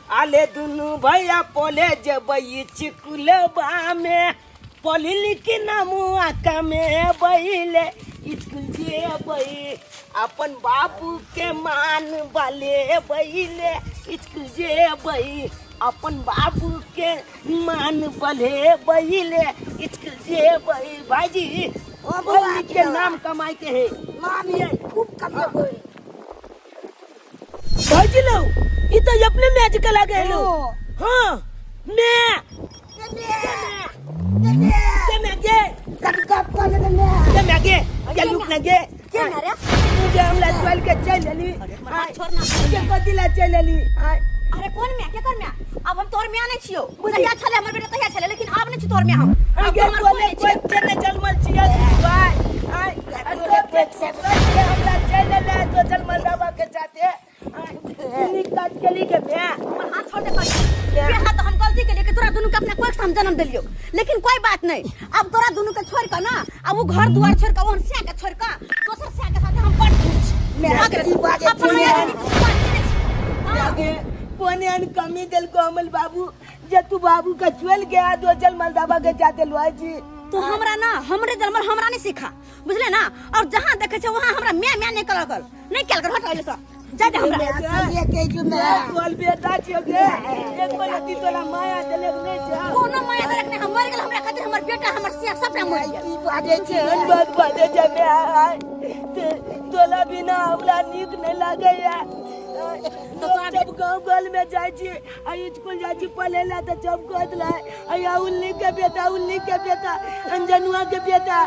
आले दुनु भैया पोले जबई चिकुलबा में पढ़ी लिखी नमुआ कमे बहिले स्कूल जेबई अपन बाबू के मान वाले बहिले स्कूल जेबई अपन बाबू के मान वाले बहिले स्कूल जेबई भाजी पढ़ के नाम कमाई के है मामी खूब कमाई भाजी लो ये तो अपने मैच कला गए लो हाँ मैं क्या लुक लगे क्या रे मुझे हमला चल के चल लेली छोड़ना के पतिला चल लेली अरे कौन मैं क्या कर मैं अब हम तोर में आने छियो तहिया छले हमर बेटा तहिया छले लेकिन अब नहीं छी तोर में हम आगे बोले कोई चले जलमल छिया भाई आई हमला चल ले तो जलमल बाबा के साथे निकाल के ली के मैं हाथ छोड़ दे ये हाथ हम गलती के लिए कि तोरा दोनों के अपना कोई हम जन्म दिलियो लेकिन कोई बात नहीं अब तोरा दोनों के छोड़ के ना अब वो घर दुआर छोड़ के वो सिया के छोड़ के दोसर सिया के साथ हम पड़ मैं की बात आगे कोने अन कमी दिल को अमल बाबू जे तू बाबू का चल गया दो जलमल बाबा के जाते लोई जी तो हमरा ना हमरे जन्मल हमरा नहीं सीखा बुझले ना और जहां देखे छे वहां हमरा मैं नहीं कल कर हट आइले सब जा जा हमरा ये के जो मैं बोल बेटा छियो के एक बलती तोला माया देले नहीं जा कोनो माया देले नहीं हम मर गेल हमरा खातिर हमर बेटा हमर सिया सब मर गेल की बात छे बात बात छे मैं तोला बिना हमरा नीक नहीं लागे या तो जब गांव गल में जाय छी आई स्कूल जाय छी पढ़े ला त जब कहत ला आई उल्ली के बेटा अंजनुआ के बेटा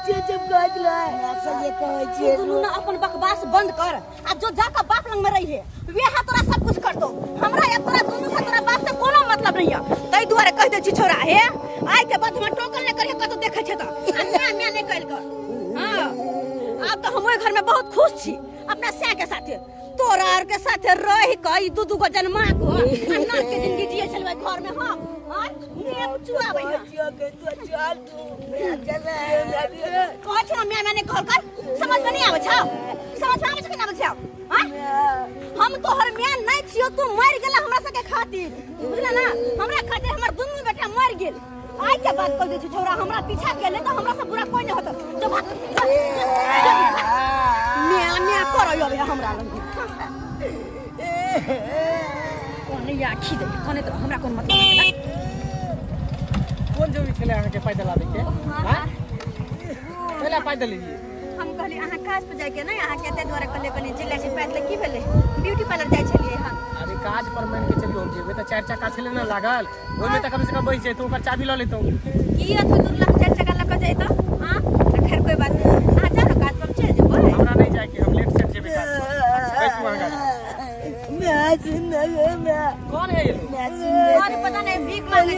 जब कहत ला ऐसा ये कहै छी तू ना अपन बकवास बंद कर आ जो जाकर बाप लंग में रही है वे हा तोरा सब कुछ कर दो हमरा या तोरा दोनों से तोरा बाप से कोनो मतलब नहीं है तई दुआरे कह दे छी छोरा हे आइ के बाद हम टोकन नहीं करिए कतो देखे छ त मैं नहीं कहल कर हां अब तो हम घर में बहुत खुश छी अपना सिया के साथे तोरा और के साथे रह के दू को जन्मा को अन्ना के जिंदगी जिए चलबे घर में हां ने चुआबै ना के तो चल तू चले कह छ मैं नहीं कहल कर समझ में नहीं आवे छ समझ में आवे छ कि ना आवे छ हां हम तोहर मैं नहीं छियो तू मर गेला हमरा सके खातिर बुझला ना हमरा खातिर हमर दुनू बेटा मर गेल आई के बात कर दे छी छोरा हमरा पीछा केले तो हमरा से बुरा कोई नहीं होत जो मैं करो यो हमरा कोने आखी दे कोने तो हमरा कोन मतलब नहीं कौन जो खेले आने के पैदल आवे के हां पहले पैदल लीजिए हम कहली अहाँ काज पे जाय के नहीं अहाँ केते द्वारा कहले कनी जिला से पैदल की भेले ब्यूटी पार्लर जाय छलिए हम अरे काज पर मान के चलियो जेबे त चार चक्का छले ना लागल ओय में त कम से कम बैठ जैतो ओकर चाबी ल लेतो की अथु दुर्लभ चार चक्का ल के जैतो हां खैर कोई बात नहीं आ जा ना काज पर चल जेबो हमरा नहीं जाय के हम लेट सेट जेबे काज कैसे मांगा मैं जिंदगी में कौन है ये और पता नहीं भीख मांगे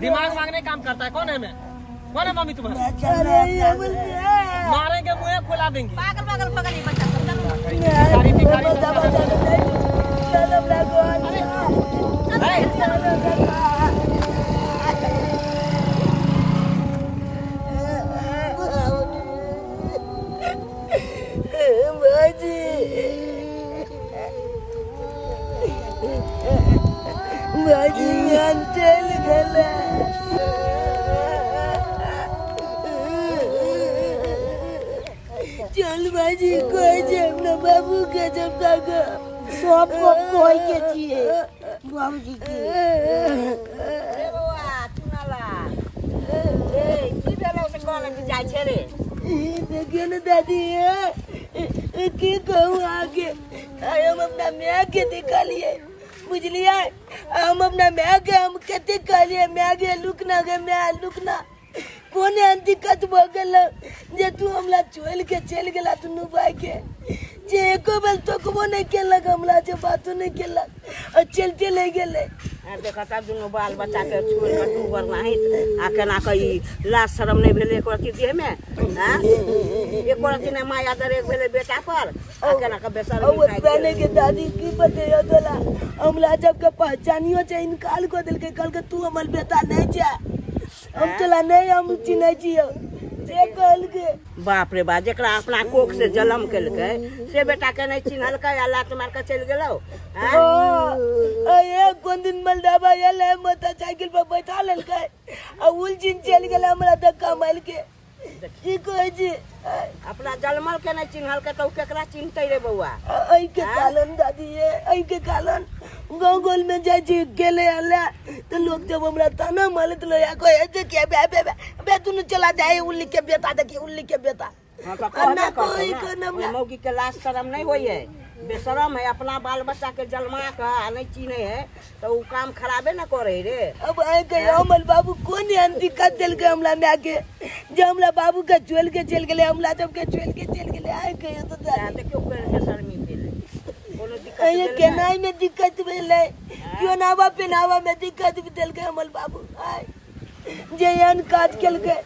दिमाग मांगने काम करता है कौन है मैं कौन है मम्मी तुम्हारी मारेंगे मुंह खोला देंगे पागल पगल ही बच्चा सब गाड़ी भिखारी चल बाजी कोई जब ना बाबू के जब तक सबको कोई के चाहिए बाबूजी के बुआ सुनाला ए की भेलो से कॉलेज जाय छे रे देखिए ना दादी की कहूँ आगे हम अपना मैं के दिखा लिए बुझलिए हम अपना मैं के हम कते कहलिए मैं के लुकना के मैं लुकना कोने दिक्कत भ गेल जे तू हमला चोल के चल गेला दुनू भाई के जे एको बेल तोकबो नहीं केलक हमला जे बातो नहीं केलक और चलते ले गेले देखा तब दुनू बाल बच्चा के छोड़ के तू वरना है आ केना कई लाज शरम नहीं भेले एको रति देह में हां एको रति ने माया दरे भेले बेटा पर आ केना के बेसर और बने के दादी की बतेयो तोला हमला जब के पहचानियो छै इनकाल को दिल के कल के तू हमर बेटा नहीं जा हम तोला नहीं हम चिन्है छियो से कहल के बाप रे बा जेकरा अपना कोख से जन्म केलकै से बेटा के नहीं चिन्हलकै आ लात मार के चल गेलौ हां कोन दिन मलदाबा एले मोटरसाइकिल पर बैठा लेलकै आ उलझिन चल गेले हमरा धक्का मार के की कहै छी अपना जलमल के नहीं चिन्हल के तो केकरा चिन्हते रे बउआ आई के कालन दादी ये आई के कालन गांव गोल में जाय छी गेले आला तो लोग जब हमरा ताना मारत लो या कोई ऐसे के बे तू चला जाए उल्ली के बेटा देखी उल्ली के बेटा हां तो कहना कोई करना मौगी के लाश शर्म नहीं होई है बेशरम है अपना बाल बच्चा के जलमा के आ नहीं चिन्हे है तो उ काम खराबे न करे रे अब आए के अमल बाबू कोन यान दिक्कत देल के हमला में आके जे हमला बाबू के चोल के चल गेले हमला जब के चोल के चल गेले आए के तो देखियो बेशरमी भेले कोनो दिक्कत ये केनाई में दिक्कत भेले क्यों नावा पे नावा में दिक्कत देल के अमल बाबू आए जे यान काज केल के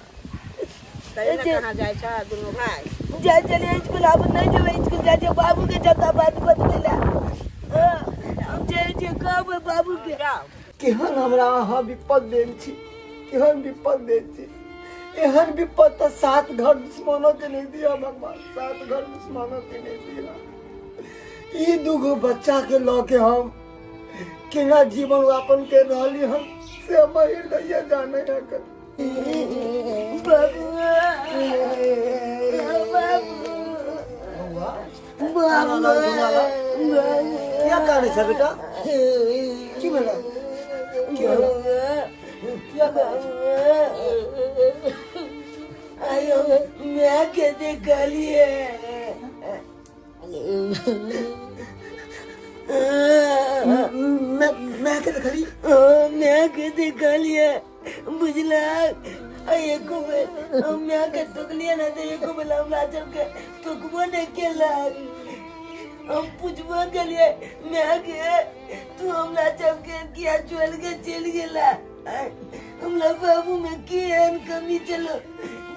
तै न कहां जाय छ दुनु भाई जा चले स्कूल अब नहीं जेबे स्कूल जा जे बाबू के जता बात बतलेला हम जे कब बाबू के केहन हमरा अहाँ विपद देन छी केहन विपद देन छी एहन विपद तो 7 घर दुश्मनों के नहीं दिया भगवान 7 घर दुश्मनों के नहीं दिया ई दुगो बच्चा के लके हम केना जीवन यापन कर रहली हम से हम हृदय जाने है कर बाबू क्या कारण है बेटा की बोला आयो मैं के देखलिए मैं के देखली मैं के देखलिए बुझला एको बेर मैं के टोकलिए ना तो एको बेर हमरा जब के टोकबो नहीं केला हम पूछबो गेलिए मैं के तू हमरा जब के किया चल के चल गेला हमरा बाबू में की एन कमी चलो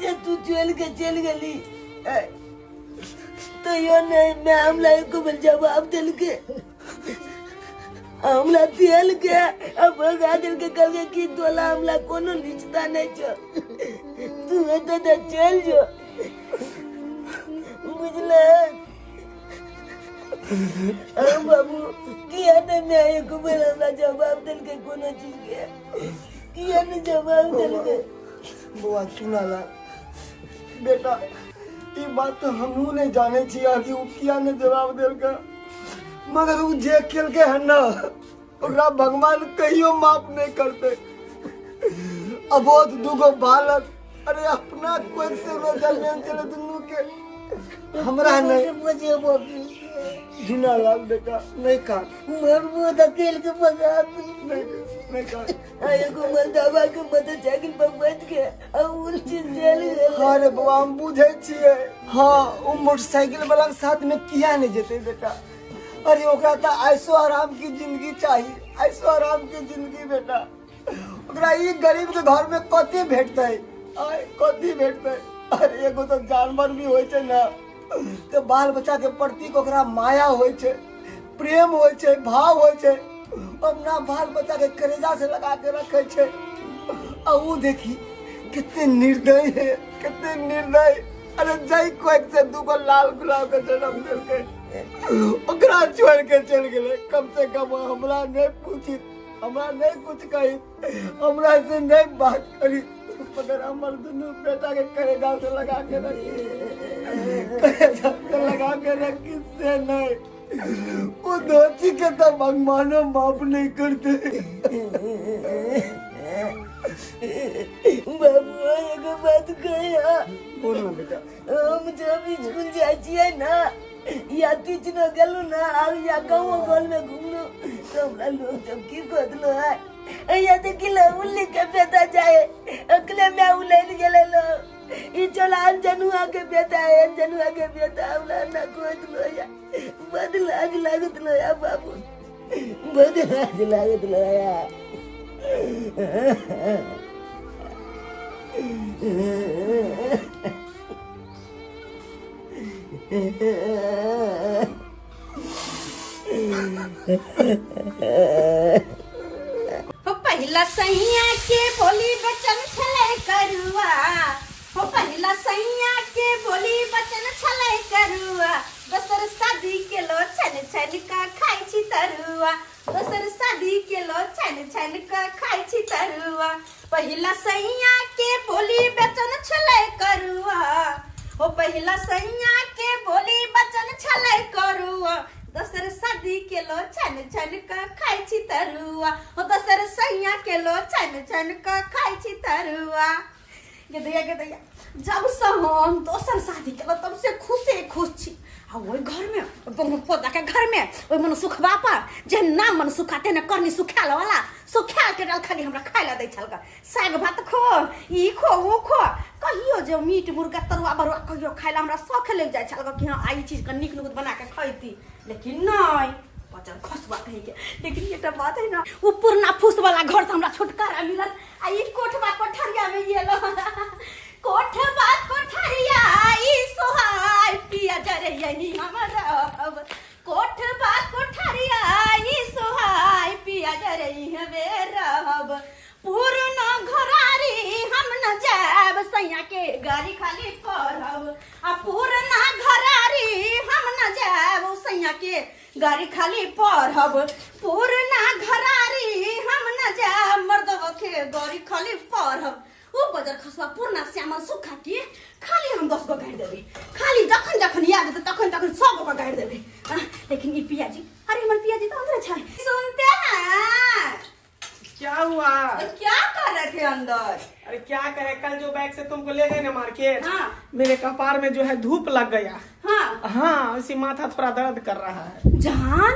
जे तू चल के चल गेली तो यो नहीं मैं हमला एको बेर जवाब दिल के हमला तेल के अब भगा दिल के कल के की तोला हमला कोनो रिश्ता नहीं छो तू तो चल जो बुझला बाबू किया ने मैं एको बेर हमरा जवाब दिल के कोनो चीज के किया ने जवाब दिल के बुआ सुनाला बेटा ई बात तो हमहू नहीं जाने छिया कि उ किया ने जवाब देल के मगर उ जे खेल के है ना ओकरा भगवान कहियो माफ नहीं करते अबोध दुगो बालक अरे अपना कोई से रो जलमेन चले दुनू के हमरा नहीं मुझे बाबू जिना लाल बेटा नहीं काट मरबो तो खेल के भगा नहीं काट एगो मलदाबा के मोटरसाइकिल पर बैठ के उल्टी जेल गेल अरे बाबा हम बुझे छिए हाँ वो मोटरसाइकिल वाला के साथ में किया नहीं जेते बेटा अरे ओकरा तो ऐसो आराम की जिंदगी चाहिए ऐसो आराम की जिंदगी बेटा ओकरा ई गरीब के घर में कथी भेटते आय कथी भेटते अरे एगो तो जानवर भी होय छै ना तो बाल बच्चा के प्रति ओकरा माया होय छै प्रेम होय छै भाव होय छै अपना बाल बच्चा के कलेजा से लगा के रखे छै आ ऊ देखी कितने निर्दयी है कितने निर्दयी अरे जय कोई से दूगो लाल गुलाब के जन्म दिल के ओकरा छोड़ के चल गेले कम से कम हमरा नहीं पूछी हमरा नहीं कुछ कही हमरा से नहीं बात करी मगर हमर दोनों बेटा के कलेजा से लगा के रखी कलेजा से लगा के रखी से नहीं वो दोषी के तो भगवानो माफ नहीं करते बाबू एगो बात कहिया बोल ना बेटा हम जब स्कूल जाय छियै ना या तीच न गेलू ना आब या गाँव गोल में घूमलू तो हमरा लोग जब की कहलो है या देखिलो उल्ली के बेटा जाए अकले में उलैल गेले लो ई चला जनुआ के बेटा है जनुआ के बेटा हमरा ना कहलो या बदलाज लागत लो या बाबू बदलाज लागत लो या पहिला सैया के बोली बचन छले करुआ हो पहिला सैया के बोली बचन छले करुआ दोसर शादी के लो छन छन का खाई छी तरुआ दोसर शादी के लो छन छन का खाई छी तरुआ पहिला सैया के बोली बचन छलै करुआ ओ पहिला सैया के बोली बचन छलै करुआ दोसर शादी के लो छन छन का खाई छी तरुआ ओ दोसर सैया के लो छन छन का खाई छी तरुआ ये दैया जब से हम दोसर शादी के लो तब से खुश छी आ ओइ घर में बंगो पोता के घर में ओइ मन सुखबा पर जे नाम मन सुखाते न करनी सुखाल वाला सुखाल के डाल खाली हमरा खाइला दै छल का साग भात खो ई खो ओ खो कहियो जे मीट मुर्गा तरुआ बरुआ कहियो खाइला हमरा शौक लग जाय छल कि हां आई चीज का निक बना के खैती लेकिन नहीं पचन खसबा कहे के लेकिन ये बात है ना वो पुरना फूस वाला घर से हमरा छुटकारा मिलत आ ई कोठबा कोठरिया में ये लो कोठबा कोठरिया ई सोहाय पिया जरे यही हमरा अब कोठबा कोठरिया ई सोहाय पिया जरे हवे रहब पुरना घरारी हम न जाब सैया के गाड़ी खाली करब आ पुरना घरारी हम न जाब सैया के गाड़ी खाली पढ़ब पुरना घरारी हम न जाब मर्दवा के गाड़ी खाली पढ़ब ओ बजर खसवा पुरना श्यामल सुखा के खाली हम 10 गो गाड़ देबे खाली जखन जखन याद आते तखन तखन 100 गो गाड़ देबे लेकिन ई पियाजी अरे हमर पियाजी तो अंदर छै सुनते हैं क्या हुआ? क्या कर रहे थे अंदर? अरे क्या करे, कल जो बैग से तुमको ले गए ना मार्केट, हाँ। मेरे कपार में जो है धूप लग गया। हाँ हाँ, इसी माथा थोड़ा दर्द कर रहा है। जान,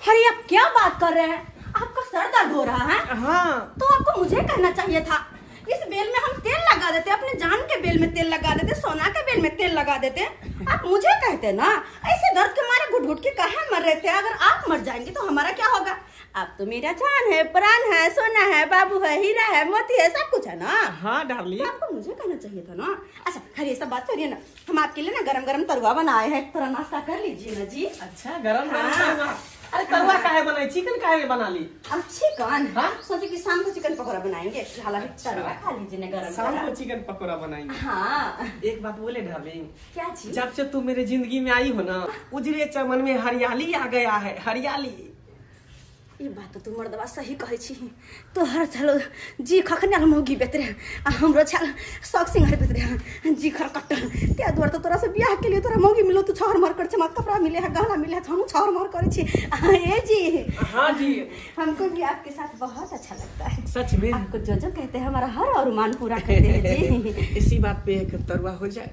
अरे आप क्या बात कर रहे हैं? आपका सर दर्द हो रहा है? हाँ। तो आपको मुझे कहना चाहिए था। इस बेल में हम तेल लगा देते, अपने जान के बेल में तेल लगा देते, सोना के बेल में तेल लगा देते। आप मुझे कहते ना, ऐसे दर्द के मारे घुट घुट के कहाँ मर रहे थे। अगर आप मर जाएंगे तो हमारा क्या होगा? आप तो मेरा जान है, प्राण है, सोना है, बाबू है, हीरा है, मोती है, सब कुछ है ना। हाँ डार्लिंग, तो आपको मुझे कहना चाहिए था ना। अच्छा खैर ये सब बात छोड़िए ना, हम आपके लिए ना गरम गरम तरुआ बनाए हैं, थोड़ा नाश्ता कर लीजिए ना जी। अच्छा गरम गरम हाँ। तरुआ। अरे तरुआ काहे बनाई, चिकन काहे बना ली? अब चिकन, हाँ? सोचे कि शाम को चिकन पकौड़ा बनाएंगे, हालांकि तरुआ खा लीजिए ना गरम शाम को गरम। चिकन पकौड़ा बनाएंगे। हाँ एक बात बोले डार्लिंग, क्या चीज? जब से तू मेरे जिंदगी में आई हो ना, उजरे चमन में हरियाली आ गया है, हरियाली। ये बात तो तू मर्दवा सही कहे छी। तो हर चलो जी खखने मोगी बेतरे आ हमरो छल शौक सिंगार बेतरे जी खर कट्टर ते दुआर तो तोरा से बियाह के लिए तोरा मोगी मिलो, तू छौर मार कर चमक कपड़ा मिले है, गहना मिले है, हम छौर मार करे छी। ए जी हाँ जी, हमको भी आपके साथ बहुत अच्छा लगता है। सच में आपको जो जो कहते हैं हमारा हर अरमान पूरा करते हैं जी। इसी बात पे एक तरुआ हो जाए।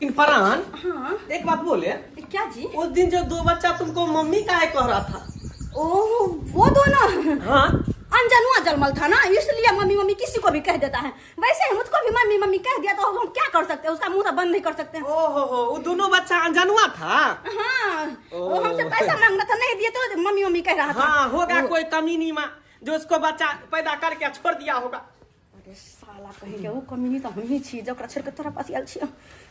इनफरान, हाँ एक बात बोले, क्या जी? उस दिन जो 2 बच्चा तुमको मम्मी काहे कह रहा था? ओह वो दोनों हाँ अनजनुआ जन्मल था ना, इसलिए मम्मी मम्मी किसी को भी कह देता है। वैसे ही मुझको भी मम्मी मम्मी कह दिया तो हम क्या कर सकते हैं, उसका मुंह तो बंद नहीं कर सकते हैं। ओहो हो, वो दोनों बच्चा अनजनुआ था। हाँ वो हमसे पैसा मांग रहा था, नहीं दिए तो मम्मी मम्मी कह रहा था। हाँ होगा कोई कमीनी माँ जो उसको बच्चा पैदा करके छोड़ दिया होगा। अरे साला कहेंगे वो कमीनी तो हम ही छी जकरा छोड़ के तोरा पास आयल छी।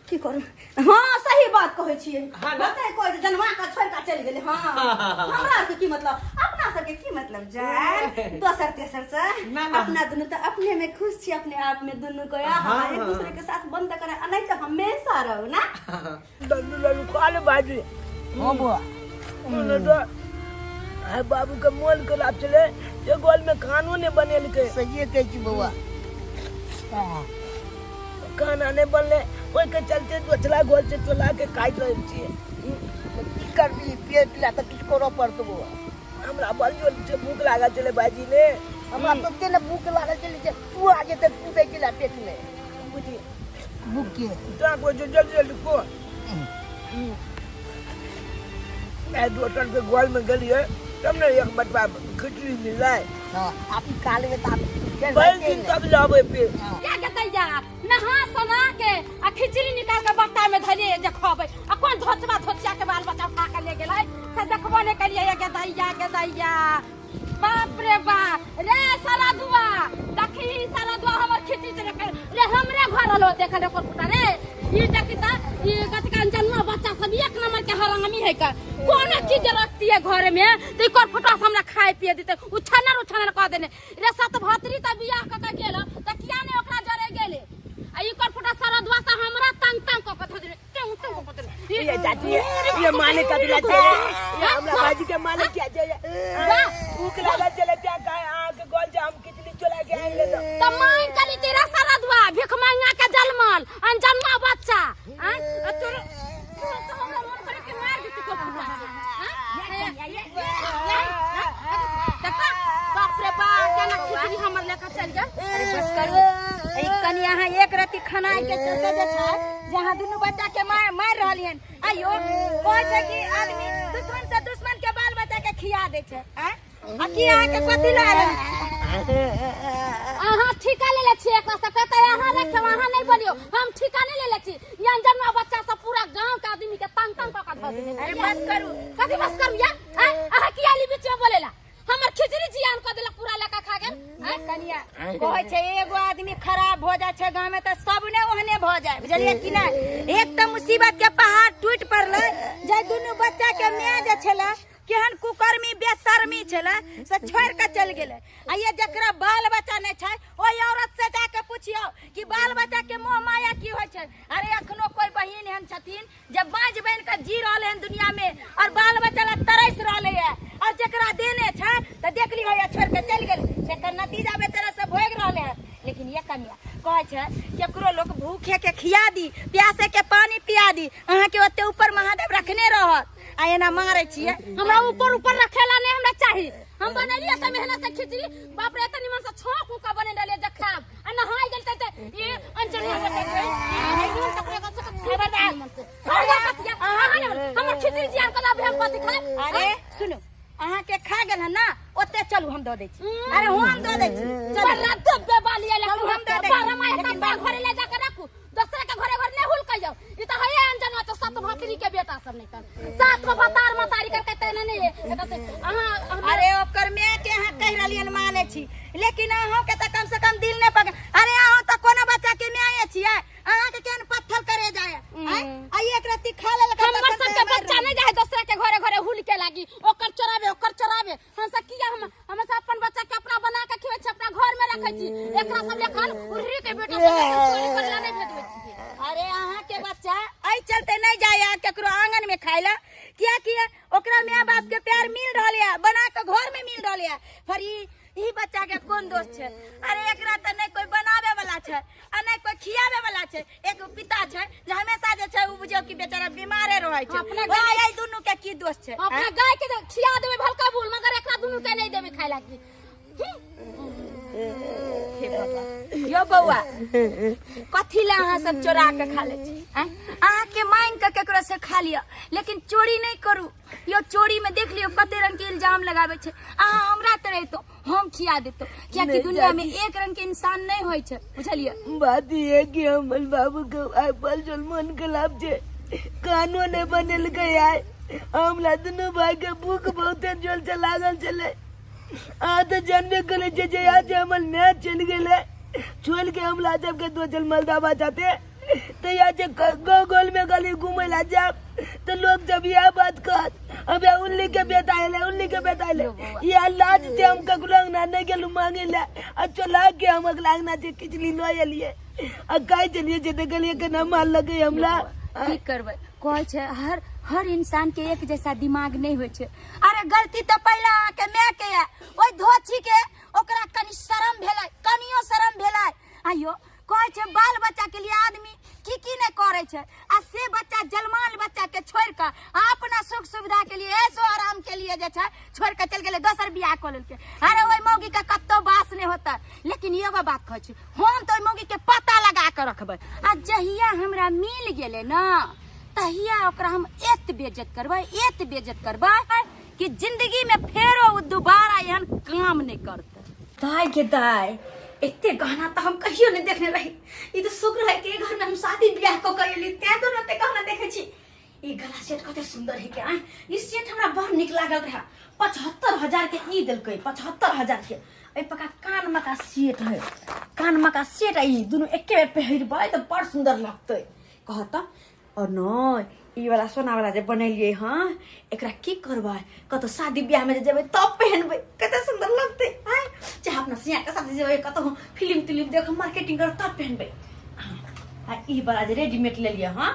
की करू? हाँ सही बात कहे छिए। हाँ ना? बताए कोई जनवा का छोड़ का चल गेले। हाँ हमरा के की मतलब, अपना सब के की मतलब जान, दोसर तेसर से ना, ना। अपना दोनों तो अपने में खुश छी, अपने आप में दोनों को हाँ, एक दूसरे के साथ बंद करे, नहीं तो हमेशा रहो ना। लल्लू लल्लू काले बाजी। हाँ बुआ, बाबू के मोल के लाभ चले, ये गोल में कानून ने बने लिखे। सही है छी बुआ। खाना नहीं बनले, ओए के चलते दोचला गोल से चला के काट रहे छिए। की करबी, पेट ला त किसको रो पड़तो बुआ। हमरा बड़ जोर से भूख लागा चले बाजी ने। हमरा तो तेने भूख लागल चली जे तू आगे तक कूदे चला पेट में। बुझी भूख के ता को जो जल्दी जल्दी को ए दोटन के गोल में गलिए, तुमने एक बटवा खिचड़ी मिला है। हां आप काले में ताप बैल दिन कब लावे पे क्या कहतैया नहा सोना के आ खिचड़ी निकाल के बट्टा में धरिए जे खबै, आ कोन धोचबा धोचिया के बाल बच्चा उठा के ले गेलै से देखबो ने करिए। के दैया बाप रे बाप रे सारा दुआ देखी सारा दुआ हमर खिचड़ी रे हमरे घर लो देख रे कोटा रे ई देखता ई गतका जन्म बच्चा सब एक नंबर के हरामी है का कौन चीज रखती है घर में तो कोन फटा हमरा खाए पिए देते उछानर कह देने रे सत भतरी त बियाह क के गेल त किया ने ओकरा जरे गेले आ ई कोन फटा सारा दुआ से हमरा तंग क के धो देने ये जाती है ये माने का दिला छे ये हमरा बाजी के माने क्या छे भूख लगा चले क्या का आग गोल जाम कितनी चला के आएंगे तो माई कली तेरा सारा दुआ भिख मांगा के जलमल अनजन्मा बच्चा हैं तोर हमरा मन करे के मार देती को बाप रे बाप केना खिचड़ी हमर लेकर चल जा अरे बस करू ई कनी यहां एक राती खाना के चलते जे छै जहां दुनु बच्चा के मार रहलियन आयो कहै छै कि आदमी दुश्मन से दुश्मन के बाल बच्चा के खिया दे छै हैं आ की अहाँ के कथि ला अहाँ ठिका ले छी एक से कहते अहाँ रखे वहां नहीं बनियो हम ठिका नहीं ले छी यहाँ जन्मा बच्चा सब पूरा गांव के आदमी के तंग तंग पका धर दे अरे बस करू कथि बस करू या अहाँ की आली बीच में बोलेला हमर खिचड़ी जियान क देला पूरा लेका खा गेल हैं कनिया कहै छै एगो आदमी खराब हो जाय छै गांव में त सबने ओहने भ जाय बुझलिए कि ना एक त मुसीबत के पहाड़ टूट पड़ले जे दुनु बच्चा के मां जे छला केहन कुकर्मी बेशर्मी छला से छोड़ के चल गेले आ ये जकरा बाल बच्चा नहीं छै ओई औरत से जाके पूछियो कि बाल बच्चा के मोह माया की होय छै अरे अखनो कोई बहिन एहन छथिन जब बाज बन के जी रहले हैं दुनिया में और बाल बच्चा ला तरस रहले है और जकरा देने छै त देख ली होय छोड़ के चल गेल एकर नतीजा बेचारा सब भोग रहले हैं लेकिन ये कनिया कहै छै केकरो लोग भूखे के खिया दी प्यासे के पानी पिया दी अहाँ के ओते ऊपर महादेव रखने रहत आ एना मारे छिए हमरा ऊपर ऊपर रखेला नहीं हमरा चाहिए हम बनलिए त मेहनत से खिचड़ी बाप रे एत निमन से छोक उका बने डालिए जखाब आ नहाई गेल त ये अंजलि हमर खिचड़ी जियान कला हम कथि खाए अरे सुनो अहाँ के खा गेल है ना ओते चलू हम द दे छी अरे हम द दे छी चल रात पे बाली आले हम द दे बारह माह तक बा घरे ले जाके रखू दूसरे के घरे घर नहीं हुल कह जाओ ई त है अंजना तो सत भातरी के बेटा सब नहीं कर सात को भतार मतारी करके तने नहीं है अहाँ अरे ओकर में के अहाँ कह रहलियन माने छी लेकिन अहाँ के त कम से कम दिल नहीं पक अरे अहाँ त कोनो बच्चा के में छिए अहाँ के केन पत्थर करे जाय आ एक राती खा ले हमर सब के बच्चा नहीं जाय दूसरे के घरे घरे हुल के लागी ओकर चरावे हम सब किया हम सब अपन बच्चा के अपना बना के खिबै छी अपना घर में रखै छी एकरा सब लेखन उर्री के बेटा चोरी करला नहीं भेजबै छी अरे अहाँ के बच्चा आई चलते नहीं जाय केकरो आंगन में खाइला किया ओकरा माय बाप के प्यार मिल रहल है बना के घर में मिल रहल है पर ई बच्चा के कोन दोस्त छै अरे एकरा त नहीं कोई बनावे वाला छै आ नहीं कोई खियावे वाला छै एक पिता छै जे हमेशा जे छै उ बुझियो कि बेचारा बीमारे रहै छै अपना गाय आई दुनु के की दोस्त छै अपना गाय के खिया देबे भलका बोल मगर एकरा दुनु के नहीं देबे खाइला की यो बौआ कथी ला अहाँ सब चोरा के खा ले छी अहाँ के मांग के केकरो से खा लिया लेकिन चोरी नहीं करू यो चोरी में देख लियो कते रंग के इल्जाम लगावे छै अहाँ हमरा तरह तो हम खिया देतो क्या कि दुनिया में एक रंग के इंसान नहीं होय छै बुझलिए बात ये कि हमर बाबू के आइपल जलमन के लाभ छे कानून ने बनल गया हमला दुनु भाई के भूख बहुते जोर से लागल चले आ तो जानबे करे जे आज हमर मैच चल गेले छोड़ के हमला जब के दो जल मलदाबा जाते तो या जे गोल में गली घूमे ला जा तो लोग जब यह बात कहत अब उल्ली के बेटा आइले ये लाज से हम ककरो ना नहीं गेलु मांगे ला अच्छा लाग के हम लागना जे किचली लो एलिए आ काई चलिए जे गलिए के ना मार लगे हमला की करबै कहै छै हर इंसान के एक जैसा दिमाग नहीं होय छै अरे गलती तो पहले आ के मैं के ओई धोछी के ओकरा कनी शर्म भेलै कनियो शर्म भेलै आयो कहै छै बाल बच्चा के लिए आदमी की नहीं करे छै आ से बच्चा जलमाल बच्चा के छोड़ के अपना सुख सुविधा के लिए ऐसो आराम के लिए जे छै छोड़ के चल गेले दोसर बियाह क लेलके अरे ओई मौगी का कत्तो बास नहीं होता लेकिन एगो बात कहै छी हम तो ओई मौगी के पता लगा के रखबै आ जहिया हमरा मिल गेले ना तहिया ओकरा हम एत बेइज्जत करबै कि जिंदगी में फेरो दोबारा एहन काम नहीं करते दाई के दाई एते गहना तो हम कहियो नहीं देखने रही ई तो शुक्र है कि घर में हम शादी ब्याह को कइली ते दोनों ते गहना देखे छी ई गला सेट कते सुंदर है के ई सेट हमरा बड़ निक लागल रहा 75000 के ई देलकै 75000 के ए पका कान में का सेट है कान में का सेट ई दोनों एके बेर पहिरबै तो बड़ सुंदर लगतै कहता और न ई वाला सोना वाला जे बनैलिए हां एकरा की करबै कतो शादी ब्याह में जेबै तब पहनबै कते सुंदर लगतै हां चाहे अपना सिया के साथ जेबै कतो फिल्म देख मार्केटिंग कर तब पहनबै आ ई वाला जे रेडीमेड ले लिया हां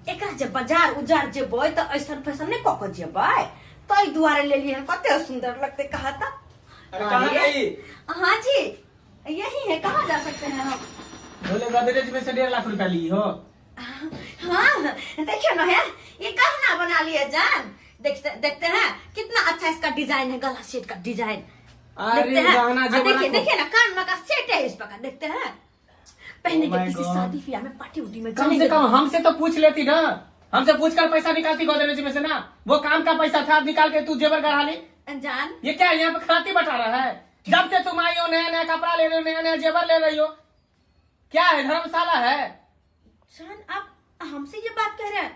एकरा जब बाजार उजार जेबै तो ऐसा फैसन नहीं कक जेबै तई दुआरे ले लिए कते सुंदर लगते कहा था। अरे कहाँ गई? हाँ जी यही है, कहाँ जा सकते हैं हम? बोले गोदरेज में से 1.5 लाख रुपया ली हो। हाँ देखिए ना है ये गहना बना लिए जान, देखते हैं कितना अच्छा इसका डिजाइन है, गला सेट का डिजाइन अरे देखते हैं। गहना जो देखिए बना देखिए ना कान में का सेट है इस प्रकार, देखते हैं पहने के किसी शादी ब्याह में पार्टी उटी में कम से चलेंगे। कम हमसे तो पूछ लेती ना, हमसे पूछकर पैसा निकालती गोदरेज में से ना। वो काम का पैसा था, निकाल के तू जेवर गढ़ा ली। जान ये क्या यहाँ पे खराती बता रहा है? जब से तुम आई हो नया नया कपड़ा ले रही हो, नया नया जेवर ले रही हो, क्या है धर्मशाला है? जान आप हमसे ये बात कह रहे हैं?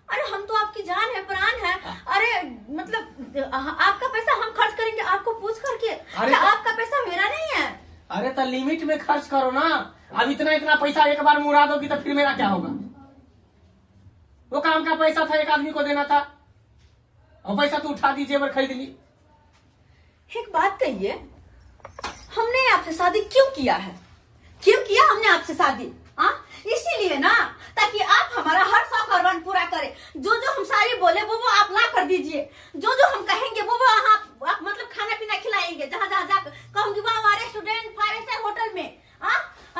अरे हम तो आपकी जान है, प्राण है। अरे मतलब आपका पैसा हम खर्च करेंगे आपको पूछ करके? अरे क्या आपका पैसा मेरा नहीं है? अरे तो लिमिट में खर्च करो ना। अब इतना इतना पैसा एक बार मुड़ा दोगी तो फिर मेरा क्या होगा? वो काम का पैसा था, एक आदमी को देना था, और पैसा तो उठा दी, जेवर खरीद ली। एक बात कहिए, हमने आपसे शादी क्यों किया है? क्यों किया हमने आपसे शादी? हाँ इसीलिए ना, ताकि आप हमारा हर शौक और मन पूरा करें। जो जो हम सारी बोले वो आप ला कर दीजिए, जो जो हम कहेंगे वो आप मतलब खाना पीना खिलाएंगे। जहाँ जहाँ जाकर कहूंगी वहाँ रेस्टोरेंट 5 स्टार होटल में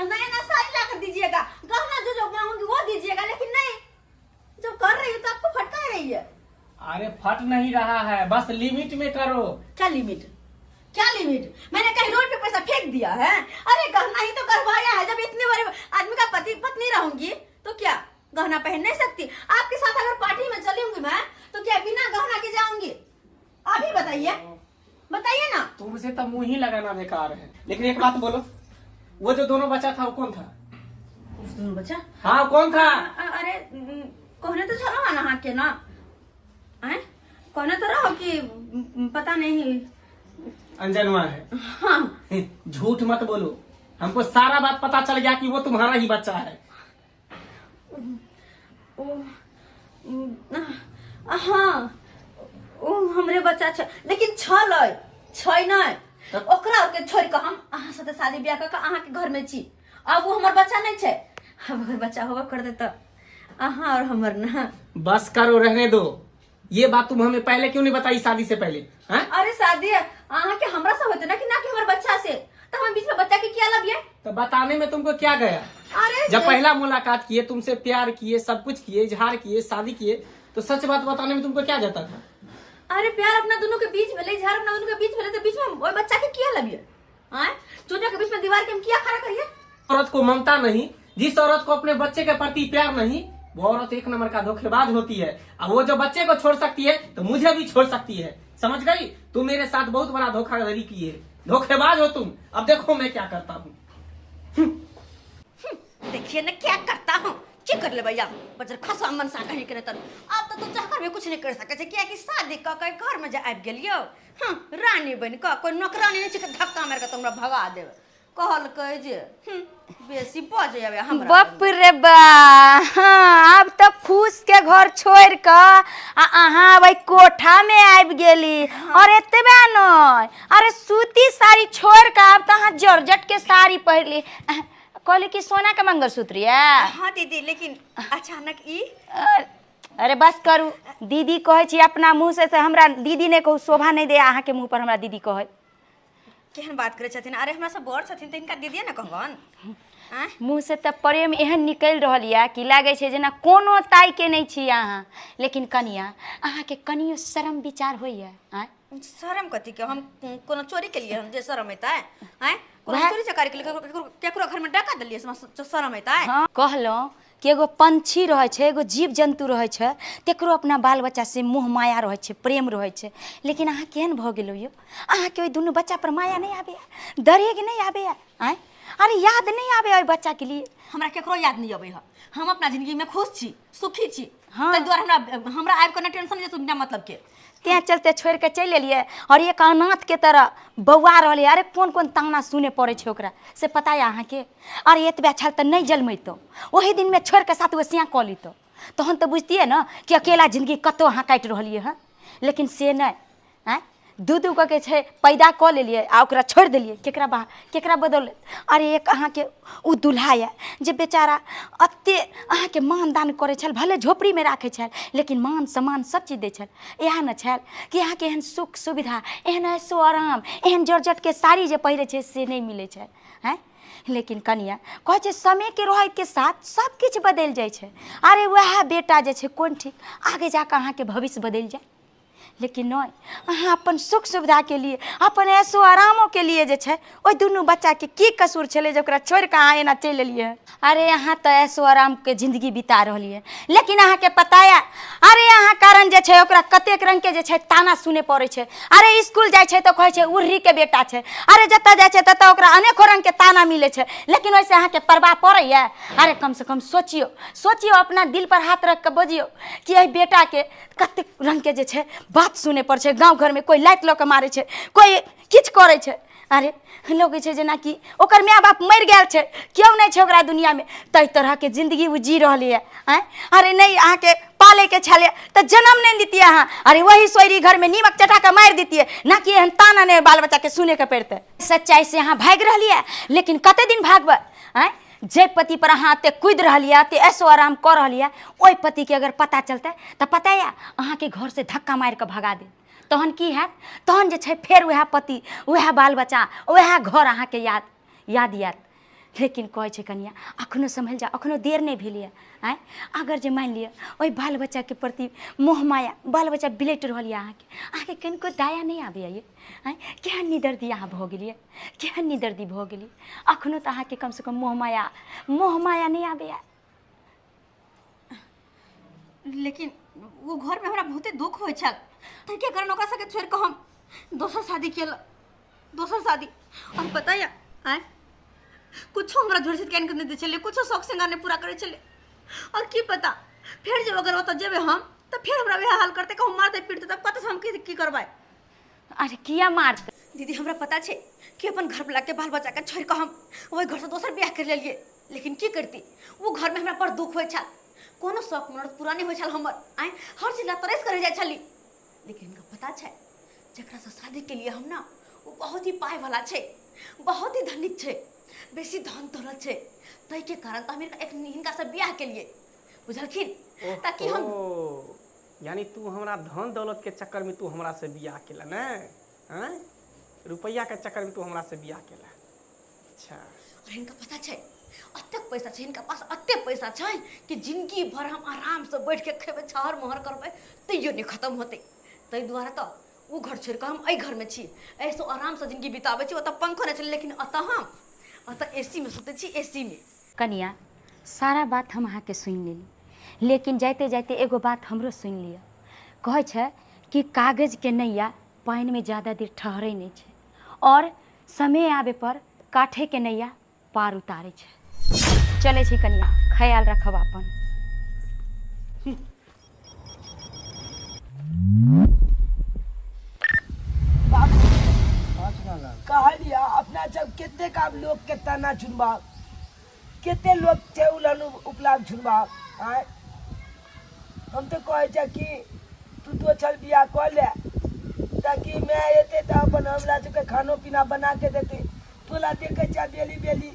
नया नया साड़ी ला कर दीजिएगा, गहना जो जो मांगूंगी वो दीजिएगा। लेकिन नहीं, जब कर रही हो तो आपको फटका रही है। अरे फट नहीं रहा है, बस लिमिट में करो। क्या लिमिट? क्या लिमिट? मैंने कहीं रोड पे पैसा फेंक दिया है? अरे गहना ही तो करवाया है। जब इतने बड़े आदमी का पति पत्नी रहूंगी तो क्या गहना पहन नहीं सकती? आपके साथ अगर पार्टी में चली हूँ मैं तो क्या बिना गहना के जाऊंगी? अभी बताइए, बताइए ना। तुमसे तो मुंह ही लगाना बेकार है। लेकिन एक बात बोलो, वो जो दोनों बच्चा था वो कौन था? उस दोनों बच्चा? हाँ कौन था? अरे कहने तो चलो ना के ना, कहने तो रहो कि पता नहीं अंजनुआ है। हाँ झूठ मत बोलो, हमको सारा बात पता चल गया कि वो तुम्हारा ही बच्चा है। हाँ ओ हमरे बच्चा छ, लेकिन छै नहीं ओकरा के छोड़ के हम अहाँ से शादी ब्याह कर अहाँ के घर में छी। अब वो हमर बच्चा नहीं छे। अब अगर बच्चा होगा कर दे तो अहाँ और हमर ना। बस करो, रहने दो। ये बात तुम हमें पहले क्यों नहीं बताई शादी से पहले? हाँ? अरे शादी अहाँ के हमरा से होते ना कि हमर बच्चा से, तो हम बीच में बच्चा के क्या लब है? तो बताने में तुमको क्या गया? अरे जब पहला मुलाकात किए, तुमसे प्यार किए, सब कुछ किए, इजहार किए, शादी किए, तो सच बात बताने में तुमको क्या जाता था? अरे प्यार अपना दोनों के बीच में ले, इजहार अपना दोनों के बीच में ले, तो बीच में वो बच्चा के क्या लब है? चोटा के बीच में दीवार के हम क्या खड़ा करिए? औरत को ममता नहीं, जिस औरत को अपने बच्चे के प्रति प्यार नहीं, वो औरत एक नंबर का धोखेबाज होती है। अब वो जो बच्चे को छोड़ सकती है तो मुझे भी छोड़ सकती है, समझ गई? तुम मेरे साथ बहुत बड़ा धोखाधड़ी की है, धोखेबाज हो तुम। अब देखो मैं क्या करता हूँ। देखिए ना क्या करता हूँ, की कर ले भैया बजर खसवा मन सा कहीं करे तर। अब तो तू चाहकर भी कुछ नहीं कर सके क्या कि शादी क के घर में जा आबि गेलियो। रानी बन का कोई नौकरानी नहीं छिके धक्का मार के तुमरा भगा देवे कहल कह जे बेसी बजे आवे हमरा। बाप रे बा, हाँ, अब तो फूस के घर छोड़ के अहाँ भाई कोठा में आबि गेली। और एतबे न, अरे सूती साड़ी छोड़ के अब तो अहाँ जॉर्जेट के साड़ी पहिरली। कहली कि सोना के मंगलसूत्र है। हाँ दीदी, लेकिन अचानक ई अरे बस करू, दीदी कहे छी अपना मुंह से हमरा दीदी ने कहू, शोभा नहीं दे अहाँ के मुंह पर हमरा दीदी कहे। केहन बात करे छथिन? अरे हमरा से बड़ छथिन तो इनका दीदी ना कहबन। मुँह से तो प्रेम एहन निकल रही है कि लागे छे जेना कोनो ताई के नहीं छी अहाँ। लेकिन कनिया अहाँ के कनियो शर्म विचार होइए? शर्म कथी के? हम कोनो चोरी के लिए हम जे शर्म एता है? कोनो चोरी चकारी के लिए केकरो घर में डका देलिए शर्म एता है? हाँ, कहलो कि एगो पंछी रहे छे, एगो जीव जंतु रहे छे, तेकरो अपना बाल बच्चा से मोह माया रहे छे, प्रेम रहे छे। लेकिन अहाँ केहन भ गेलो यो? अहाँ के ओइ दुनू बच्चा पर माया नहीं आबे, दरेग नहीं आबे? अरे याद नहीं आबे ओइ बच्चा के लिए? हमरा केकरो याद नहीं आबे है। हम अपना जिंदगी में खुश छी, सुखी छी। हाँ। तै द्वारा हमरा आबि के ना टेंशन जे बिना मतलब के त्या चलते छोड़ के चल एलिए। और एक अनाथ के तरह बौआ रही। अरे कौन कौन ताना सुने पड़े छे ओकरा से पता है अहाँ के? अरे एतबे छल तो नहीं जलमैतो, वही दिन में छोड़ के साथ सिया कऽ लीतो, तहन तो बुझतिए ना कि अकेला जिंदगी कतो अहाँ काटि रहिए हैं। लेकिन से नहीं, दू के छै पैदा कऽ लेलिए आ ओकरा छोड़ि देलिए केकरा बदौलत। अरे एक अहाँके उ दुल्हा है जे बेचारा अत्ते अहाँके मान दान करै छल, भले झोपड़ीमे राखै छल लेकिन मान सम्मान सब चीज दै छल। इएह न छल कि अहाँके एहन सुख सुविधा, एहन ऐशो आराम, एहन जर्जटके साड़ी जे पहिरे छै से नहीं मिलै छै हैं। लेकिन कनिया कहै छै समय के रहै के साथ सब किछु बदलि जाइ छै। अरे वह बेटा जे छै कोन ठीक आगे जाके अहाँके भविष्य बदलि जाए, लेकिन नहीं, अहाँ अपन सुख सुविधा के लिए, अपन ऐशो आरामों के लिए जे छै ओइ दुनू बच्चा के की कसूर छलै जे ओकरा छोड़ि के अहाँ एना चलि एलियै। अरे अहाँ तो ऐशो आराम के जिंदगी बिता रहलियै, लेकिन अहाँके पता है अरे अहाँ कारण जे छै ओकरा कतेक रंग के जे छै ताना सुने पड़ै छै। अरे स्कूल जाइ छै तो कहै छै उर्री के बेटा छै, अरे जतऽ जाइ छै ततऽ ओकरा अनेको रंग के ताना मिलै छै, लेकिन वैसे अहाँके परवाह पड़ैया। अरे कम से कम सोचियो अपना दिल पर हाथ रख के बजियो कि एहि बेटा के कतेक रंग के जे छै बात सुने पड़ छै। गाँव घर में कोई लाइत लऽ के मारे छै, कोई किछु करे छै। अरे लोग छै जेनाकि ओकर माय बाप मरि गेल छै, क्यों नहीं छै ओकरा दुनिया में, तै तरह के जिंदगी वो जी रहली है। अरे नहीं अहाँके पाले के छले तो जन्म नहीं दीतिए अहाँ, अरे वही सोयरी घर में नीमक चटा के मारि दीतिए, ना कि एहन ताना ने बाल बच्चा के सुने के पड़ते। सच्चाई से अहाँ भाग रही है, लेकिन कते दिन भागबै। जे पति पर अहाँ एते कूद रही है, एते ऐशो आराम कर रही है, ओहि पति के अगर पता चलते तो पता है अहाँ के घर से धक्का मार के भगा दे, तहन की है, तहन जे छै फेर वह पति, वह बाल बच्चा, वह घर अहाँ के याद। लेकिन कहै छै कनिया अखनो संभल जा, अखनो देर नहीं भेलिए। अगर जे मान लिया ओहि बाल बच्चा के प्रति मोह माया, बाल बच्चा बिलट रही अहाँके कनिको दया नहीं आबैया। ये केहन निदर्दी अहाँ भऽ गेलिए, केहन निदर्दी भऽ गेलिए, अखनो तो अहाँके कम से कम मोह माया नहीं आबैया। लेकिन वो घर में हमरा बहुते दुख होइ छल, ताहिके कारण ओकरा सबके छोड़ि कऽ हम दोसर शादी केल, दोसर शादी। और पता है कुछो हमरा झोर छिट नहीं दै छलै, कुछो शौक श्रृंगार नहीं पूरा करे छलै। और की पता फिर जब अगर ओतऽ जेबै हम तो फिर हमरा वह हाल करते, कहूँ मारते पीटते, तब पता हम की करबै। अरे किया मारते दीदी हमरा पता छै कि अपन घर वाला के बाल बच्चा के छोड़ के हम वही घर से दोसर ब्याह कर लेलिए, लेकिन की करती वो घर में हमरा पर दुख होइ छल, कोनो शौक मनोरथ पूरा नहीं होइ छल हमर। हर चीज ला तरस करे जाइ छली। लेकिन इनका पता छै जकरा से शादी के लिए हम ना वो बहुत ही पाए वाला छै, बहुत ही धनिक छै, बेसी धन दौलत छै, तै के कारण तो हम इनका से ब्याह के लिए बुझलखिन, ताकि हम। यानी तू हमरा धन दौलत के चक्कर में तू हमरा से बियाह केला ने, रुपया के चक्कर में तू हमरा से बियाह केला। अच्छा, और इनका पता छै अतेक पैसा छै, इनका पास अतेक पैसा छै कि जिंदगी भर हम आराम से बैठ के खेबे, छहर मोहर करबे, तैयो नहीं खत्म होते। तै दुआरे तो वो घर छोड़ के हम एहि घर में छी, ऐसो आराम से जिंदगी बिताबे छी। ओतऽ पंखो नहीं चले, लेकिन अतः एसी में सुते छी, एसी में। कनिया सारा बात हम अहाँ के सुन लेली, लेकिन जाते जाते एगो बात हमरो सुन लिया। कहे छै कि कागज के नैया पानी में ज़्यादा देर ठहरे नहीं छै, और समय आवे पर काठे के नैया पार उतारे छै। चले छी कनिया, ख्याल रखब अपन। कहलिया अपना जब केते का लोग के तना चुनबा, केते लोग थे उलन उपलाग चुनबा। हम तो कहे छै कि तू तो चल बिया कर ले, ताकि मैं एते तो अपन हमरा सबके खानो पीना बना के देते। तोला देखे छै बेली बेली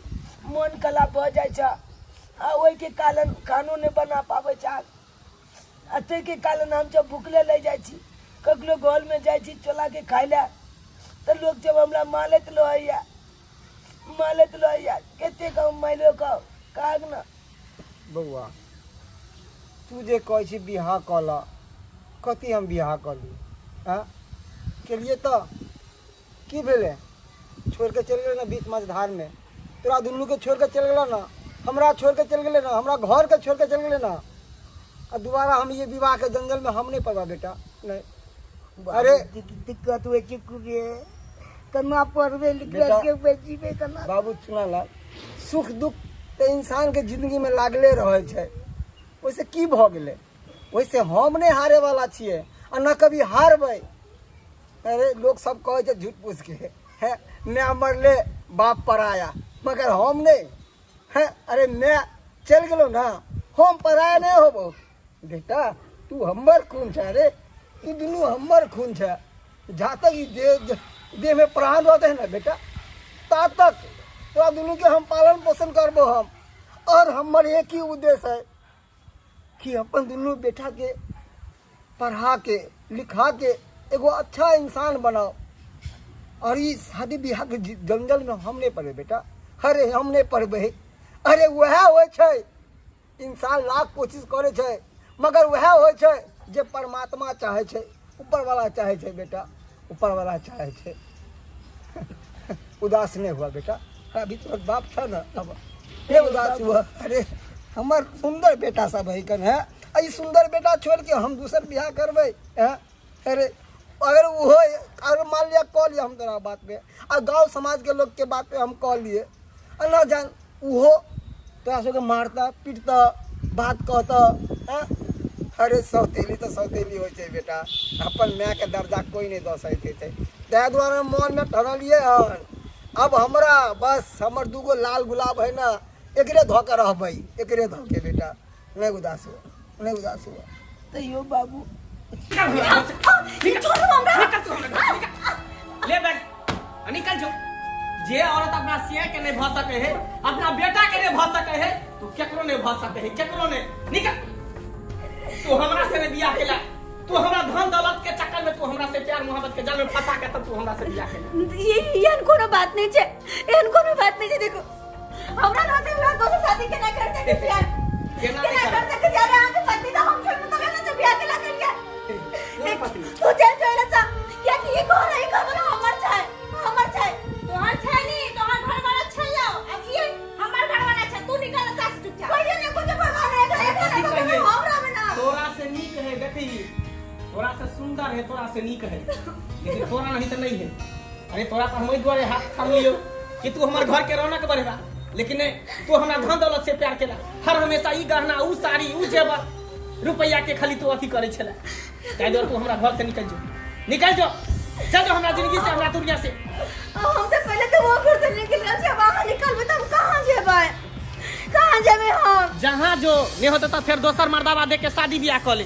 मन कला भऽ जाइ छै, आ ओहि के कारण खानो नहीं बना पाबै छै। अते के कारण हम जब भूखले ले जाइ छी, ककरो घर में जाइ छी चोला के खाइ ले, तो लोग जब हमरा मालत लो केते का माइलो का काग ना। बउआ तू जे कहै छी बियाह कला, कथी हम बियाह कली केलिए तो की भेले, छोड़ के चल गए ना बीच मझधार में। तोरा दुनू के छोड़ के चल गए ना, हमरा छोड़ के चल गए ना, हमरा घर के छोड़ के चल गए ना, और दोबारा हम ये विवाह के जंगल में हम नहीं पड़वा बेटा, नहीं। अरे दिक्कत हुए करना पड़वे, जीवे करना। बाबू सुना ला, सुख दुख तो इंसान के जिंदगी में लागले रहे छै, वैसे की भ गेले, वैसे हम नहीं हारे वाला छिए, और न कभी हारबे। अरे लोग सब कहे छै झूठ पूछ के है, मैं मरले बाप पर आया, मगर हम नहीं है। अरे मैं चल गलो ना, हम पराया नहीं होबो बेटा, तू हमर खून छै रे, ई दुनू हमर खून छै। जहाँ तक ये देह में प्राण रहते हैं ना बेटा, ता तक तोरा दुनू के हम पालन पोषण करबो हम। और हमार एक ही उद्देश्य है कि अपन दुनू बेटा के पढ़ा के लिखा के एगो अच्छा इंसान बनाओ। और ये शादी ब्याह के जंगल में हम नहीं पढ़े बेटा, अरे हम नहीं पढ़बे। अरे वह हो इंसान लाख कोशिश करे छे, मगर वह हो जे परमात्मा चाहे छे, ऊपर वाला चाहे छे बेटा, ऊपर वाला चाहे छे। उदास नहीं हुआ बेटा, अभी तो बाप था ना, अब ये उदास हुआ। अरे हमार सुंदर बेटा सब है कन है, आई सुंदर बेटा छोड़ के हम दूसर ब्याह करबे हैं? अरे अगर वो अगर मान लिया कह लिया हम तेरा बात पे, और गांव समाज के लोग के बात पे हम कह लिए, और ना जान वो तोरा सबके मारता पीटता बात कहता है। अरे सौतेली तो सौतेली हो छे बेटा, अपन माँ के दर्जा कोई नहीं दे सके थे। तै द्वारा मन में ठहरिए हन। अब हमरा बस हमर दूगो लाल गुलाब है ना, एकरे धोके रहबै, एकरे धोके बेटा। नहीं उदास हुआ, नहीं उदास हुआ। तो यो बाबू ले बैठ निकल जो। जे औरत अपना सिया के नहीं भ सके है, अपना बेटा के नहीं भ सके है, तू केकरो नहीं भ सके है, केकरो नहीं। निकल, तू हमरा से नहीं बियाह केला, तू हमरा धन दौलत के चक्कर में तू हमरा से प्यार मोहब्बत के जाल में फंसा के तब तू हमरा से बियाह केला। ये कोनो बात नहीं छे, एहन कोनो बात नहीं छे। देखो हमरा रहते हुआ दोसर शादी के ना करते के प्यार केना के ना करते के जाने आके पति तो हम छोड़ तो ना से ब्याह केला करिया। तू चल चल सा क्या कि ये घर है, घर वाला हमर छे, हमर छे। तोहर छे नहीं, तोहर घर वाला छे लो। अब ये हमर घर वाला छे, तू निकल सा से चुपचाप। कोई नहीं कुछ परवाह नहीं, हमरा में ना। तोरा से नीक है देखी, तोरा से सुंदर है, तोरा से नीक है, लेकिन तोरा नहीं तो नहीं है। अरे तोरा तो हम द्वारे हाथ थाम लियो कि तू हमारे घर के रौनक बढ़ेगा, लेकिन तू हमरा धन दौलत से प्यार केला। हर हमेशा ई गहना, ऊ साड़ी, ऊ जेवर, रुपया के खाली तू अथी करे छला। ताहि दुआरे तू हमरा घर से निकल जो, निकल जो, चल जो हमरा जिंदगी से, हमरा दुनिया से। हमसे पहले तो वो घर से निकल गया, अब आगे निकलबे त हम कहां जेबै? कहां जेबै हम? जहां जो नहीं होता तो फिर दोसर मर्दावा दे के शादी बियाह कर ले।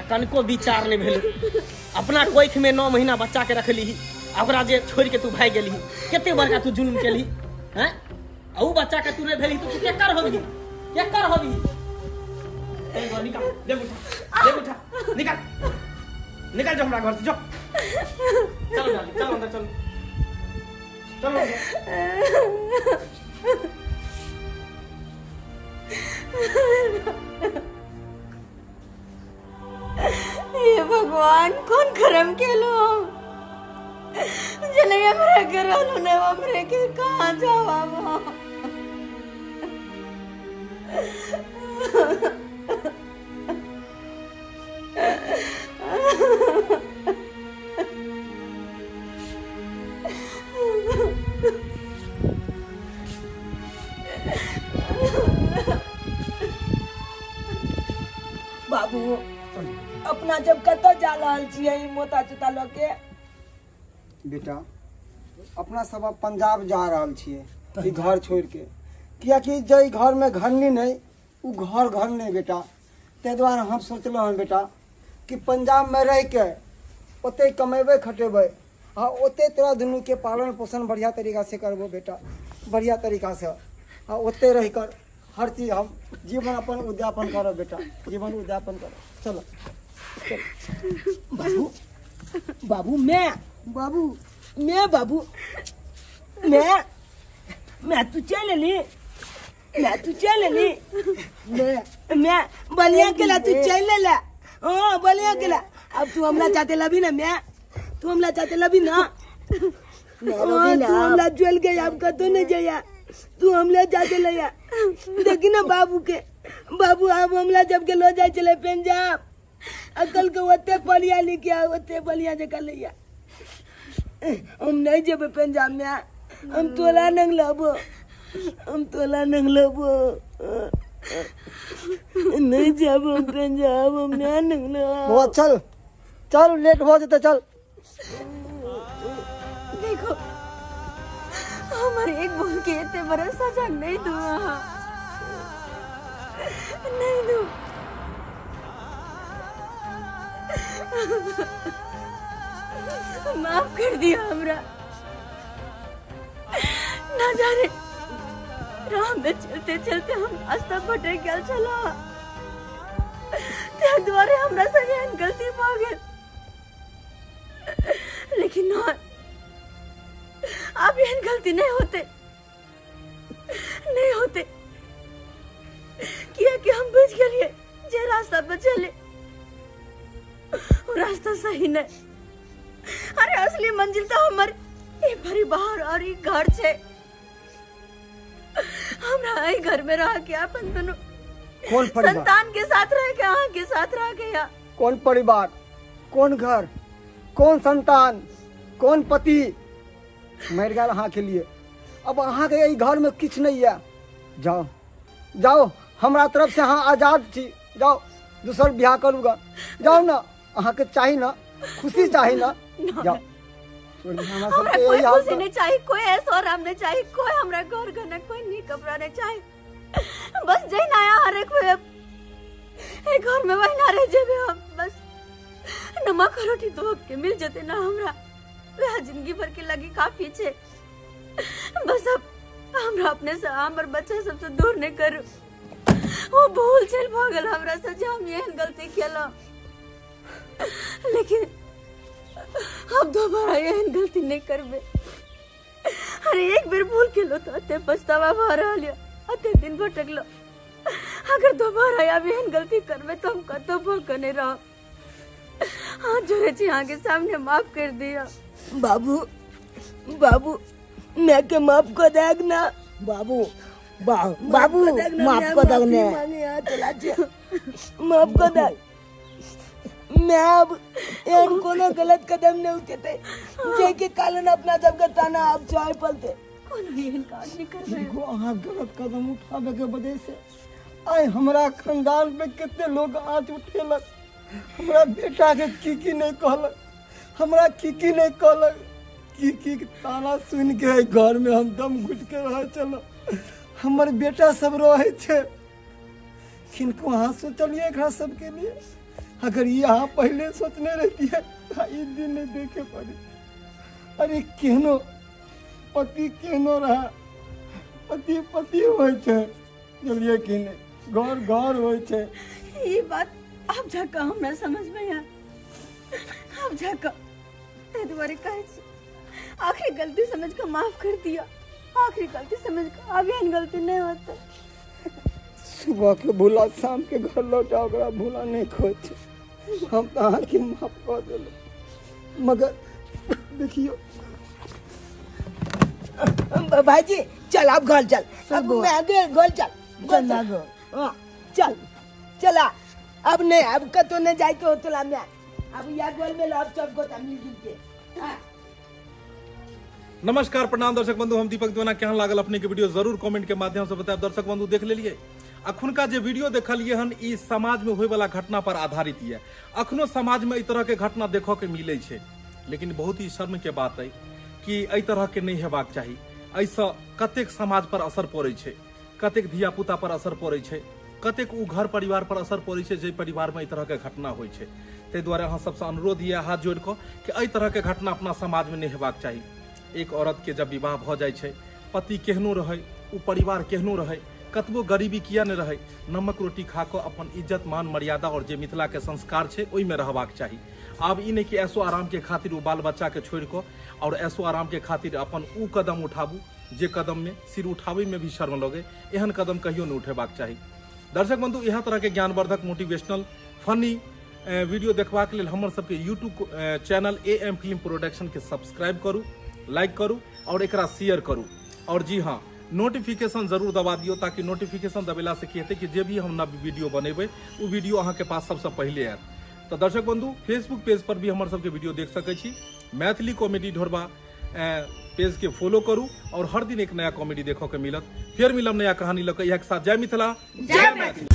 कनको विचार नहीं भेल, अपना कोख में 9 महीना बच्चा के रखली, ओकरा जे छोड़ के तू भाग गेली, केते बड़का तू जुल्म केली हैं? ऊ बच्चा के तू नहीं भेली तो तू केकर होबी, केकर होबी? निकल, दे उठा, निकल, निकल जो हमरा घर से, जो। चलो जल्दी, चलो अंदर, चलो, चलो ये भगवान कौन करम केलो जने हमरा घर वालों ने हमरे के कहां जावा वो। बाबू अपना जब कत जा रहल छियै मोता चुता ल के बेटा, अपना सब अब पंजाब जा रहल छियै ई घर छोड़ के, कियाकि जे घर में घरनी नहीं, उ घर नहीं बेटा। ते द्वारे हम सोचलो हन बेटा कि पंजाब में रह के ओते कमेबे खटेबे, हाँ ओते तोरा दुनू के पालन पोषण बढ़िया तरीका से करबो बेटा, बढ़िया तरीका से। हाँ ओते रह कर हर चीज हम जीवन अपन उद्यापन करो बेटा, जीवन उद्यापन करो। चलो बाबू, बाबू मैं बाबू मैं तू चल ली, मैं बलिया केला तू चल ले। हाँ बलिया केला, अब तू हमला चाहते लभी ना, मैं तू हमला चाहते लभी ना। हाँ तू हमला ज्वेल गया, अब कतो नहीं जाया, तू हमला चाहते लिया। देखी ना बाबू के, बाबू अब हमला जब के लो जाए चले पंजाब, अकल के ओते बलिया लेके आ, ओते बलिया जगह लिया। हम नहीं जेबे पंजाब में, हम तोला नंग लबो, नहीं जाबो पंजाब, हम ना नंग लब। वो चल चल, लेट हो जाते, चल। देखो हमारे एक बोल के इतने बरस सजा नहीं दूंगा, नहीं दूं। माफ कर दिया हमरा। ना जाने राह में चलते चलते हम रास्ता भटक गया चला, ते द्वारे हमरा से एहन गलती भ गेल। लेकिन ना, अब एहन गलती नहीं होते कि हम बुझ गए जे रास्ता पर चले वो रास्ता सही नहीं। अरे असली मंजिल तो हमर ये परिवार और ये घर छे। हमरा ये घर में रह के अपन दोनों कौन परिवार? संतान के साथ रह के अहाँ के साथ रह गया। कौन परिवार, कौन घर, कौन संतान, कौन पति मर गया अहाँ के लिए। अब अहाँ के ई घर में किछ नहीं है। जाओ जाओ, हमरा तरफ से अहाँ आजाद छी। जाओ, दूसर ब्याह करूँगा। जाओ ना, अहाँ के चाही ना, खुशी चाही ना, जाओ। हमरा कोई खुशी नहीं चाहिए, कोई ऐसा आराम नहीं चाहिए, कोई हमरा घर गना, कोई नी कपड़ा नहीं चाहिए। बस जई नया हर एक घर में वही ना रह जेबे हम। बस नमक और रोटी दो के मिल जते ना हमरा, वह जिंदगी भर के लगी काफी छे। बस अब हमरा अपने से हमर बच्चा सबसे दूर नहीं करू। वो भूल चल भगल हमरा से जे हम एहन गलती केला। लेकिन अब दोबारा एहन गलती नहीं करबे। अरे एक बेर भूल केलो तो अते पछतावा भ रहल है, अते दिन भटकलो। अगर दोबारा अब एहन गलती करबे तो हम कतो भोकने रह। हाथ जोड़े छी अहाँ के सामने, माफ कर दिया। बाबू बाबू मैं के माफ कर देग ना। बाबू बाबू माफ कर देग ने, चला जे माफ कर देग। मैं अब एहन कोनो गलत कदम नहीं उठाते जे के कारण अपना सबके ताना आप चाय पलते। कोनो एहन काज नहीं करबे। देखो, अहाँ गलत कदम उठावे के वजह से आइ हमरा खानदान पे कितने लोग आँच उठेलक। हमरा बेटा के की नहीं कहलक, हमरा की नहीं कहलक। की ताना सुन के घर में हम दम घुट के रह चलो। हमर बेटा सब रहे छे, किनको अहाँ सोचलिए एकरा सबके लिए। अगर ये अहाँ पहले सोचने रहती है तो ई दिन नहीं देखे पड़े। अरे केहनो पति केहनो रहा, पति पति होय छे, चलिए कि नहीं, घर घर होय छे। ये बात आप जाकर हमरा समझ में आ। आप जाकर ते द्वारे कहे छी आखिरी गलती समझ कर माफ कर दिया। आखिरी गलती समझ कर अब एहन गलती नहीं होता। सुबह के भूला शाम के घर लौटा, ओकरा भूला नहीं खोज। हम तो अहाँ के माफ कर दिलो, मगर देखियो भाईजी चल अब घर चल। अब मैं आगे घर चल चल चला। अब नहीं, अब कतो नहीं जाए के होतला में। अब या गोल में लॉब सब को मिल जुल के। हाँ। नमस्कार, प्रणाम दर्शक बंधु, हम दीपक दीवाना। केहन लागल अपने के वीडियो जरूर कमेंट के माध्यम से बताएब। दर्शक बंधु देख लेलिए, अखुनका जे वीडियो देखलिए हन ई समाज में होय वाला घटना पर आधारित है। अखनो समाज में ई तरह के घटना देखो के मिले छे, लेकिन बहुत ही शर्म के बात है कि एहि तरह के नहीं हेबाक चाही। ऐसा कतेक समाज पर असर पड़े छे, कतेक धिया पुता पर असर पड़े छे, कतेक उ घर परिवार पर असर पड़े छे जे परिवार में ई तरह के घटना होय छे। ताहि दुआरे अहाँ सबसे अनुरोध ये हाथ जोड़ के कि एहि तरह के घटना अपना समाज में नहीं हेबाक चाही। एक औरत के जब विवाह भ जाय छे, पति केहनो रहे, उ परिवार केहनो रहे, कतबो गरीबी किया न रहे, नमक रोटी खा के अपन इज्जत मान मर्यादा और जे मिथिला के संस्कार छे ओहि में रहबाक चाही। आब ई नहीं कि ऐसो आराम के खातिर वो बाल बच्चा के छोड़ के और ऐसो आराम के खातिर अपन उ कदम उठाबू जे कदम में सिर उठावे में भी शर्म लगे। एहन कदम कहियो नहीं उठेबाक चाही। दर्शक बंधु, यह तरह के ज्ञानवर्धक, मोटिवेशनल, फनी वीडियो देखबाक लेल हमर सबके YouTube channel AM film production के सब्सक्राइब करू, लाइक करू और एकरा शेयर करू। और जी हाँ, नोटिफिकेशन जरूर दबा दियो, ताकि नोटिफिकेशन दबेला से की हेतै कि जे भी हम नव वीडियो बनेबै वो वीडियो अहाँ के पास सबसे पहले आयत। तो दर्शक बंधु, फेसबुक पेज पर भी हमर सबके वीडियो देख सकै छी। मैथिली कॉमेडी ढोरबा पेज के फॉलो करू और हर दिन एक नया कॉमेडी देखो के मिलत। फिर मिलब नया कहानी लऽ कऽ। इएह के साथ जय मिथिला, जय मैथिली।